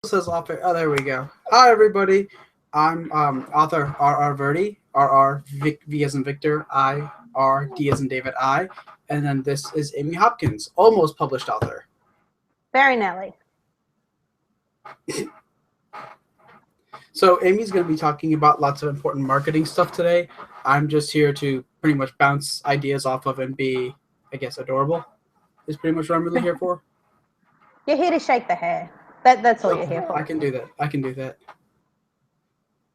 says off it. Oh, there we go. Hi, everybody. I'm author R. Verdi. R. V as in Victor. D as in David. And then this is Amy Hopkins, almost published author. Very Nelly. So Amy's going to be talking about lots of important marketing stuff today. I'm just here to pretty much bounce ideas off of and be, I guess, adorable. Is pretty much what I'm really here for. You're here to shake the hair. That's all you're here for. I can do that.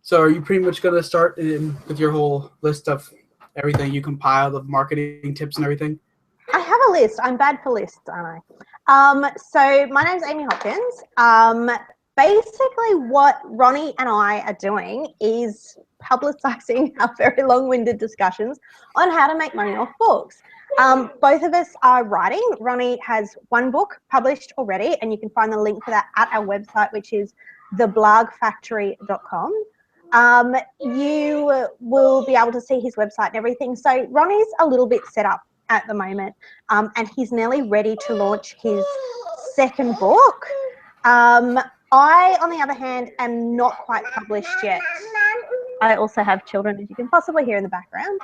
So are you pretty much going to start with your whole list of everything you compiled of marketing tips and everything? I have a list. I'm bad for lists, aren't I? So my name's Amy Hopkins. Basically what Ronnie and I are doing is publicising our very long-winded discussions on how to make money off books. Both of us are writing. Ronnie has one book published already, and you can find the link for that at our website, which is theblarghfactory.com. You will be able to see his website and everything. So Ronnie's a little bit set up at the moment, and he's nearly ready to launch his second book. I, on the other hand, am not quite published yet. I also have children, as you can possibly hear in the background.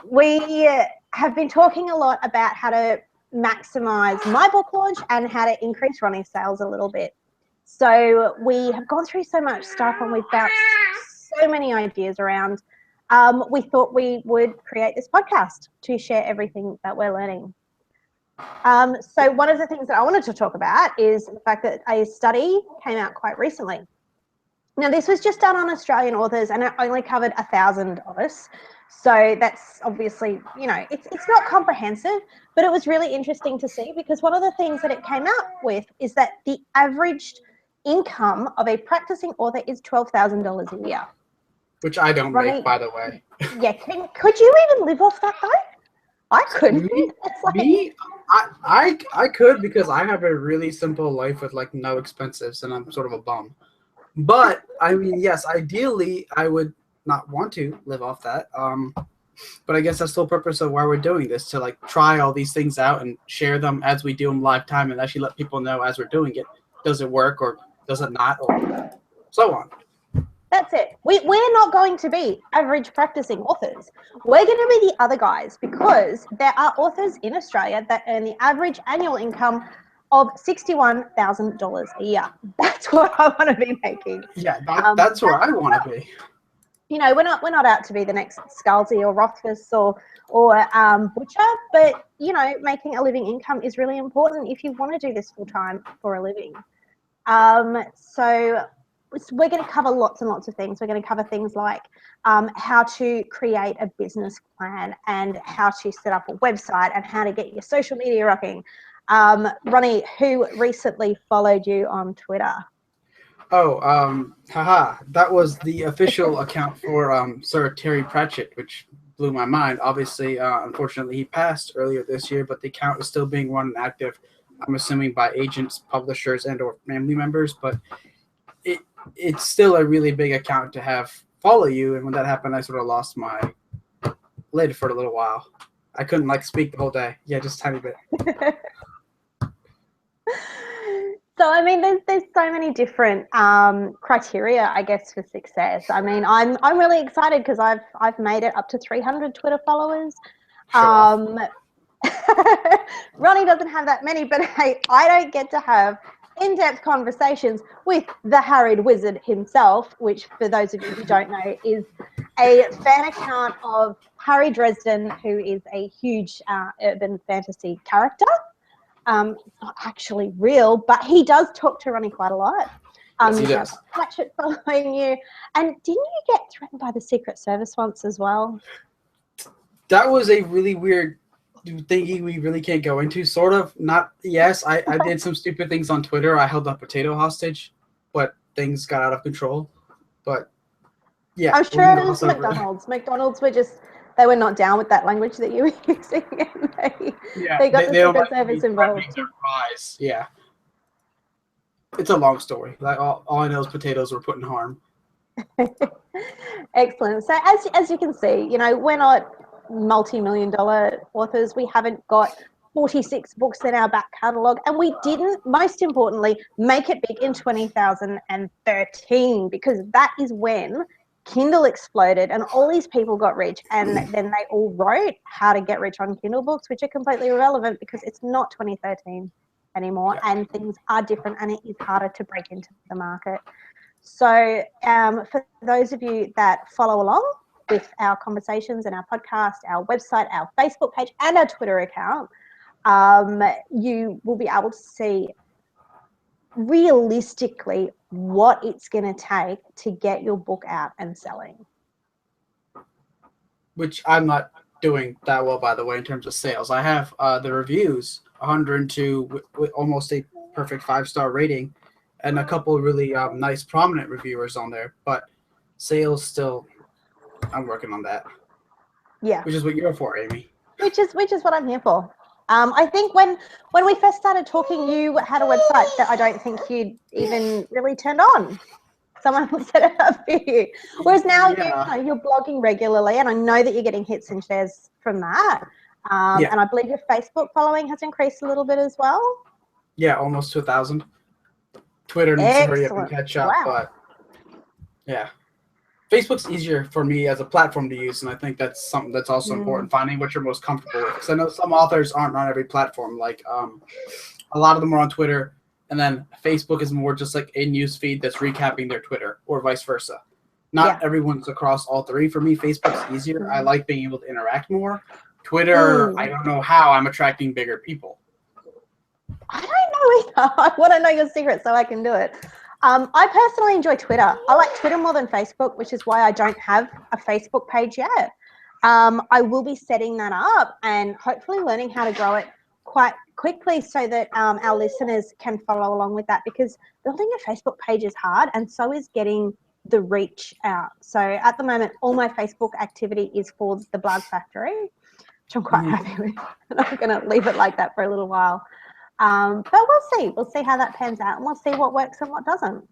We have been talking a lot about how to maximize my book launch and how to increase Ronnie's sales a little bit. So we have gone through so much stuff and we've bounced so many ideas around. We thought we would create this podcast to share everything that we're learning. So one of the things that I wanted to talk about is the fact that a study came out quite recently. Now, this was just done on Australian authors and it only covered 1,000 of us. So that's obviously, it's not comprehensive, but it was really interesting to see because one of the things that it came out with is that the average income of a practicing author is $12,000 a year. Which I don't make, by the way. Yeah, could you even live off that though? I couldn't. I could because I have a really simple life with like no expenses and I'm sort of a bum. But I mean, yes, ideally I would not want to live off that. But I guess that's the whole purpose of why we're doing this, to like try all these things out and share them as we do them live time and actually let people know as we're doing it. Does it work or does it not, or so on. That's it. We're not going to be average practicing authors. We're going to be the other guys because there are authors in Australia that earn the average annual income of $61,000 a year. That's what I want to be making. Yeah, that's where I want to be. We're not out to be the next Scalzi or Rothfuss or Butcher, but making a living income is really important if you want to do this full time for a living. So we're going to cover lots and lots of things. We're going to cover things like how to create a business plan and how to set up a website and how to get your social media rocking. Ronnie, who recently followed you on Twitter? Oh, that was the official account for Sir Terry Pratchett, which blew my mind. Obviously, unfortunately, he passed earlier this year, but the account is still being run and active, I'm assuming by agents, publishers, and or family members, but it's still a really big account to have follow you, and when that happened, I sort of lost my lid for a little while. I couldn't speak the whole day. Yeah, just a tiny bit. So I mean, there's so many different criteria, I guess, for success. I mean, I'm really excited because I've made it up to 300 Twitter followers. Ronnie doesn't have that many, but hey, I don't get to have in-depth conversations with the harried wizard himself, which for those of you who don't know is a fan account of Harry Dresden, who is a huge urban fantasy character. It's not actually real, but he does talk to Ronnie quite a lot. Yes, he does. Pratchett following you. And didn't you get threatened by the Secret Service once as well? That was a really weird thingy we really can't go into, sort of. Not, yes, I did some stupid things on Twitter. I held a potato hostage, but things got out of control. But yeah, I'm sure it was McDonald's. McDonald's were just, they were not down with that language that you were using, and they got the Secret Service involved. Yeah, it's a long story. Like all I know is potatoes were put in harm. Excellent. So as you can see, we're not multi-million-dollar authors. We haven't got 46 books in our back catalogue, and we didn't, most importantly, make it big in 2013, because that is when Kindle exploded and all these people got rich, and then they all wrote how to get rich on Kindle books, which are completely irrelevant because it's not 2013 anymore, and things are different, and it is harder to break into the market. So for those of you that follow along with our conversations and our podcast, our website, our Facebook page, and our Twitter account, you will be able to see realistically what it's going to take to get your book out and selling. Which I'm not doing that well, by the way, in terms of sales. I have the reviews, 102 with almost a perfect 5-star rating, and a couple of really nice prominent reviewers on there. But sales still, I'm working on that. Yeah. Which is what you're for, Amy. Which is what I'm here for. I think when we first started talking, you had a website that I don't think you'd even really turned on. Someone set it up for you. Whereas now you're blogging regularly, and I know that you're getting hits and shares from that. And I believe your Facebook following has increased a little bit as well. Yeah, almost to 1,000. Twitter needs to hurry up and catch up, but yeah. Facebook's easier for me as a platform to use, and I think that's something that's also important, finding what you're most comfortable with. Because I know some authors aren't on every platform. Like a lot of them are on Twitter, and then Facebook is more just like a news feed that's recapping their Twitter, or vice versa. Not everyone's across all three. For me, Facebook's easier. I like being able to interact more. Twitter, I don't know how I'm attracting bigger people. I don't know either. I want to know your secret so I can do it. I personally enjoy Twitter. I like Twitter more than Facebook, which is why I don't have a Facebook page yet. I will be setting that up and hopefully learning how to grow it quite quickly so that our listeners can follow along with that, because building a Facebook page is hard, and so is getting the reach out. So at the moment, all my Facebook activity is for the Blargh Factory, which I'm quite happy with. And I'm going to leave it like that for a little while. But we'll see how that pans out, and we'll see what works and what doesn't.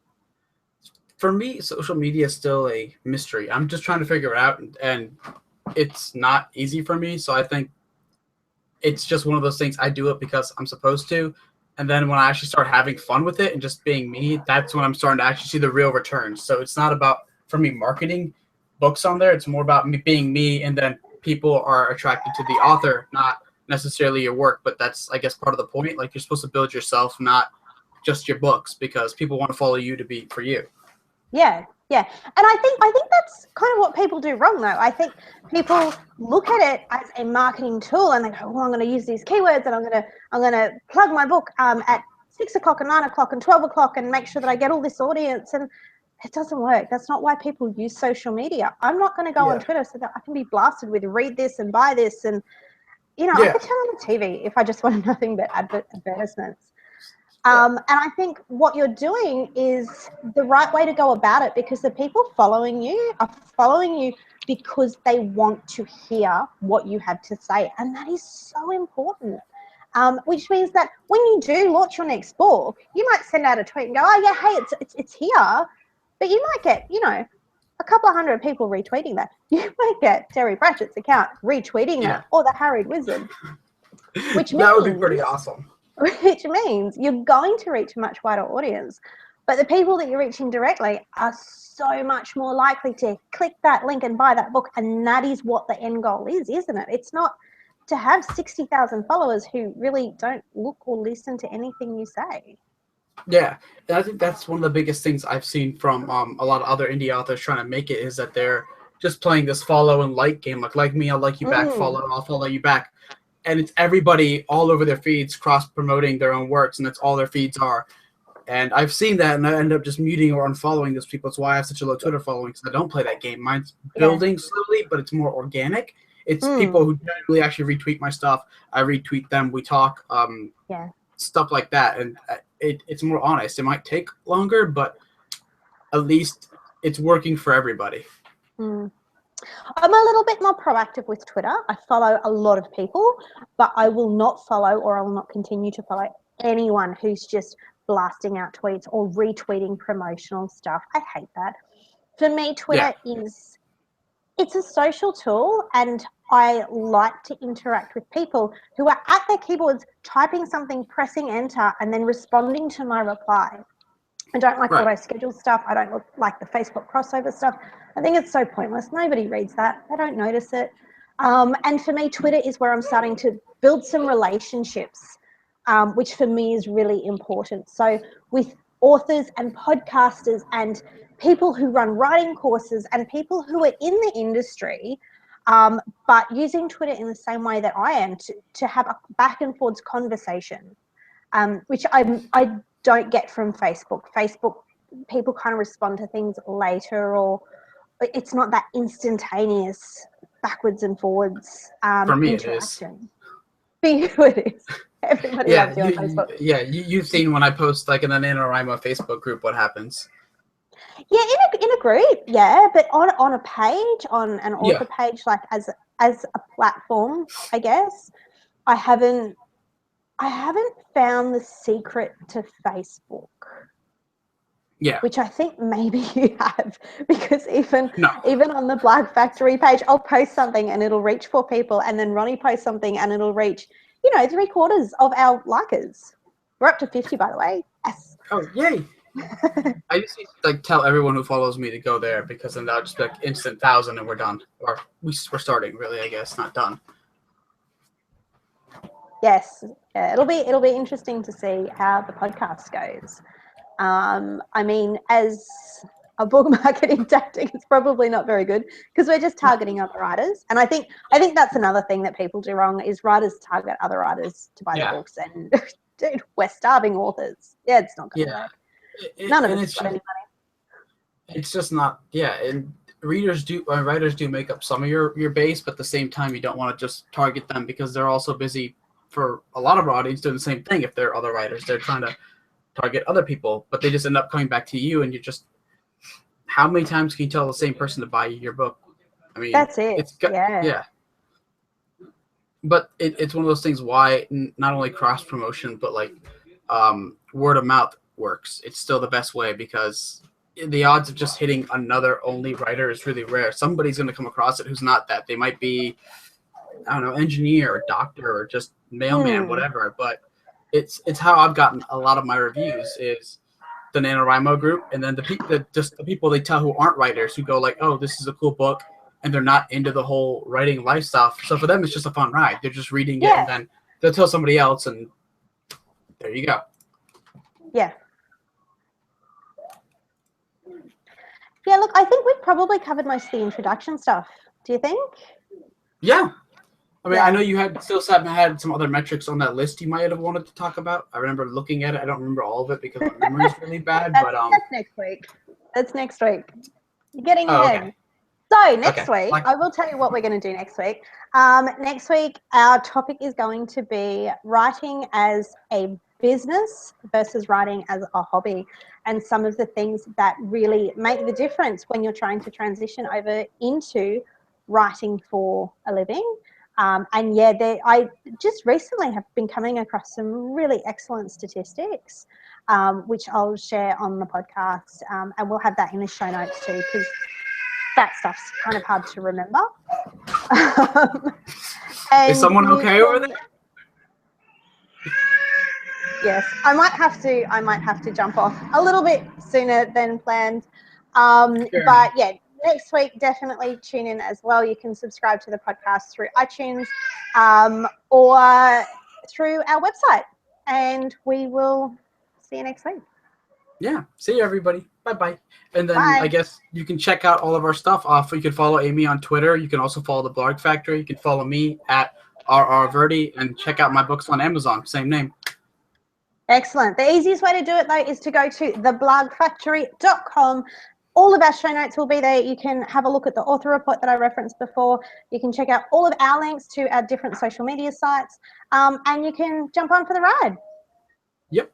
For me, social media is still a mystery. I'm just trying to figure it out, and it's not easy for me. So I think it's just one of those things. I do it because I'm supposed to, and then when I actually start having fun with it and just being me, that's when I'm starting to actually see the real returns. So it's not about, for me, marketing books on there. It's more about me being me, and then people are attracted to the author, not necessarily your work. But that's, I guess, part of the point. Like, you're supposed to build yourself, not just your books, because people want to follow you to be for you. Yeah. And I think that's kind of what people do wrong, though. I think people look at it as a marketing tool, and they go, "Well, I'm going to use these keywords, and I'm going to plug my book at 6 o'clock and 9 o'clock and 12 o'clock, and make sure that I get all this audience." And it doesn't work. That's not why people use social media. I'm not going to go on Twitter so that I can be blasted with read this and buy this, and I could turn on the TV if I just wanted nothing but advertisements. And I think what you're doing is the right way to go about it, because the people following you are following you because they want to hear what you have to say. And that is so important, which means that when you do launch your next book, you might send out a tweet and go, "Oh, yeah, hey, it's here." But you might get, a couple of hundred people retweeting that. You might get Terry Pratchett's account retweeting that, or the Harried Wizard. Which means, that would be pretty awesome. Which means you're going to reach a much wider audience. But the people that you're reaching directly are so much more likely to click that link and buy that book. And that is what the end goal is, isn't it? It's not to have 60,000 followers who really don't look or listen to anything you say. Yeah, and I think that's one of the biggest things I've seen from a lot of other indie authors trying to make it, is that they're just playing this follow and like game. Like me, I'll like you back, I'll follow you back. And it's everybody all over their feeds cross-promoting their own works, and that's all their feeds are. And I've seen that, and I end up just muting or unfollowing those people. That's why I have such a low Twitter following, because I don't play that game. Mine's building slowly, but it's more organic. It's people who generally actually retweet my stuff. I retweet them. We talk, stuff like that. And it's more honest. It might take longer, but at least it's working for everybody. I'm a little bit more proactive with Twitter. I follow a lot of people, but I will not follow, or I will not continue to follow anyone who's just blasting out tweets or retweeting promotional stuff. I hate that. For me, Twitter is it's a social tool, and I like to interact with people who are at their keyboards typing something, pressing enter, and then responding to my reply. I don't like Right. auto schedule stuff. I don't like the Facebook crossover stuff. I think it's so pointless. Nobody reads that. They don't notice it. And for me, Twitter is where I'm starting to build some relationships, which for me is really important. So with authors and podcasters and people who run writing courses and people who are in the industry, but using Twitter in the same way that I am to have a back and forth conversation, which I don't get from Facebook. Facebook, people kind of respond to things later, or it's not that instantaneous backwards and forwards For me, it is. interaction. For you, it is. Everybody Yeah, loves you on Facebook. you've seen when I post like in the NaNoWriMo Facebook group what happens. Yeah, in a group, yeah, but on a page, on an Yeah. author page, like as a platform, I guess, I haven't found the secret to Facebook. Yeah. Which I think maybe you have, because even No. on the Blargh Factory page, I'll post something and it'll reach 4 people, and then Ronnie posts something and it'll reach, 3/4 of our likers. We're up to 50, by the way. Yes. Oh, yay! I used to like tell everyone who follows me to go there, because then that'll just be like instant 1,000 and we're done, or we're starting, really, I guess, not done. Yes. Yeah, it'll be interesting to see how the podcast goes. I mean, as a book marketing tactic, it's probably not very good, because we're just targeting other writers. And I think that's another thing that people do wrong, is writers target other writers to buy the books. And dude, we're starving authors. Yeah, it's not going to work. None of us got any money. It's just not. Yeah, and writers do make up some of your base, but at the same time, you don't want to just target them, because they're also busy for a lot of our audience doing the same thing. If they're other writers, they're trying to target other people, but they just end up coming back to you, and you just, how many times can you tell the same person to buy your book? I mean, that's it. Yeah. But it's one of those things why not only cross promotion, but like word of mouth works. It's still the best way, because the odds of just hitting another only writer is really rare. Somebody's going to come across it who's not that. They might be, I don't know, engineer or doctor or just mailman, whatever. But it's how I've gotten a lot of my reviews, is the NaNoWriMo group, and then the people they tell who aren't writers, who go like, oh, this is a cool book, and they're not into the whole writing lifestyle. So for them, it's just a fun ride. They're just reading it, and then they'll tell somebody else, and there you go. Yeah. Yeah, look, I think we've probably covered most of the introduction stuff. Do you think? Yeah. I mean, I know you had some other metrics on that list you might have wanted to talk about. I remember looking at it. I don't remember all of it because my memory's really bad. That's next week. That's next week. You're getting ahead. Okay. So next week, I will tell you what we're going to do next week. Next week, our topic is going to be writing as a business versus writing as a hobby, and some of the things that really make the difference when you're trying to transition over into writing for a living. And yeah, I just recently have been coming across some really excellent statistics, which I'll share on the podcast, and we'll have that in the show notes too, because that stuff's kind of hard to remember. Is someone okay over there? Yes, I might have to jump off a little bit sooner than planned. But yeah, next week, definitely tune in as well. You can subscribe to the podcast through iTunes or through our website, and we will see you next week. Yeah, see you, everybody. Bye-bye. And then Bye. I guess you can check out all of our stuff. You can follow Amy on Twitter. You can also follow the Blargh Factory. You can follow me at RRVerdi, and check out my books on Amazon. Same name. Excellent. The easiest way to do it, though, is to go to theblarghfactory.com. All of our show notes will be there. You can have a look at the author report that I referenced before. You can check out all of our links to our different social media sites, and you can jump on for the ride. Yep.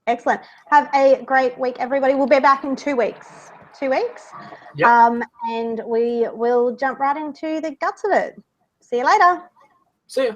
Excellent. Have a great week, everybody. We'll be back in 2 weeks. 2 weeks. Yep. And we will jump right into the guts of it. See you later. See ya.